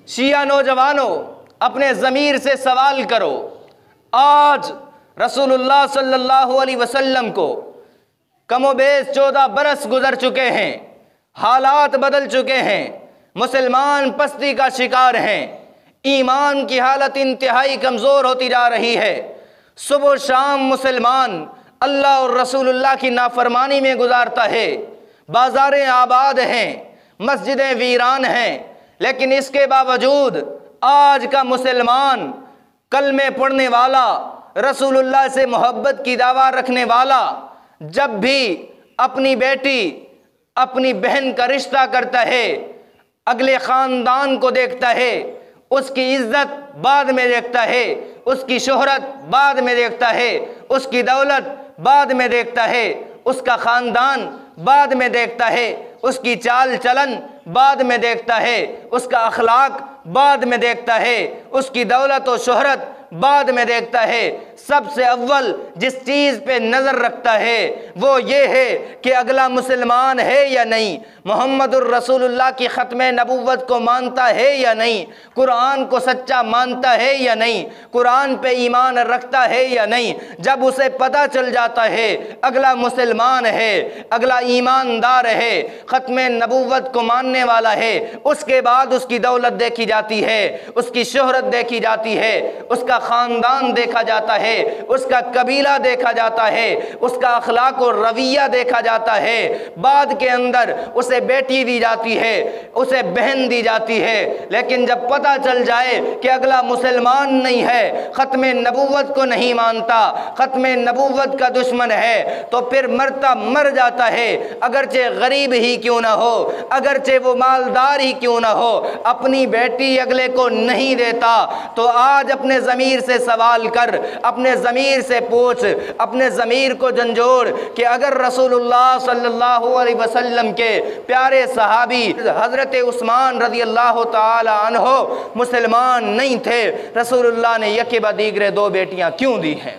شیعہ نوجوانوں اپنے ضمیر سے سوال کرو، آج رسول اللہ صلی اللہ علیہ وسلم کو کم و بیش 14 برس گزر چکے ہیں، حالات بدل چکے ہیں، مسلمان پستی کا شکار ہیں، ایمان کی حالت انتہائی کمزور ہوتی جا رہی ہے، صبح و شام مسلمان اللہ اور رسول اللہ کی نافرمانی میں گزارتا ہے، بازاریں آباد ہیں، مسجدیں ویران ہیں، لیکن اس کے باوجود آج کا مسلمان کلمے پڑھنے والا، رسول اللہ سے محبت کی دعویٰ رکھنے والا، جب بھی اپنی بیٹی اپنی بہن کا رشتہ کرتا ہے، اگلے خاندان کو دیکھتا ہے، اس کی عزت بعد میں دیکھتا ہے، اس کی شہرت بعد میں دیکھتا ہے، اس کی دولت بعد میں دیکھتا ہے، اس کا خاندان بعد میں دیکھتا ہے، اس کی چال چلن بعد میں دیکھتا ہے، اس کا اخلاق بعد میں دیکھتا ہے، اس کی دولت و شہرت بعد میں دیکھتا ہے، سب سے اول جس چیز پہ نظر رکھتا ہے وہ یہ ہے کہ اگلا مسلمان ہے یا نہیں، محمد الرسول اللہ کی ختم نبوت کو مانتا ہے یا نہیں، قرآن کو سچا مانتا ہے یا نہیں، قرآن پہ ایمان رکھتا ہے یا نہیں۔ جب اسے پتہ چل جاتا ہے اگلا مسلمان ہے، اگلا ایماندار ہے، ختم نبوت کو ماننے والا ہے، اس کے بعد اس کی دولت دیکھی جاتی ہے، اس کی شہرت دیکھی جاتی ہے، اس کا خاندان دیکھا جاتا ہے، اس کا قبیلہ دیکھا جاتا ہے، اس کا اخلاق و رویہ دیکھا جاتا ہے، بعد کے اندر اسے بیٹی دی جاتی ہے، اسے بہن دی جاتی ہے۔ لیکن جب پتہ چل جائے کہ اگلا مسلمان نہیں ہے، ختم نبوت کو نہیں مانتا، ختم نبوت کا دشمن ہے، تو پھر مرتا مر جاتا ہے، اگرچہ غریب ہی کیوں نہ ہو، اگرچہ وہ مالدار ہی کیوں نہ ہو، اپنی بیٹی اگلے کو نہیں دیتا۔ تو آج اپنے ضمیر سے سوال کر، اپنے ضمیر سے پوچھ، اپنے ضمیر کو جھنجھوڑ کہ اگر رسول اللہ صلی اللہ علیہ وسلم کے پیارے صحابی حضرت عثمان رضی اللہ تعالی عنہ مسلمان نہیں تھے، رسول اللہ نے یکے بعد دیگرے 2 بیٹیاں کیوں دی ہیں؟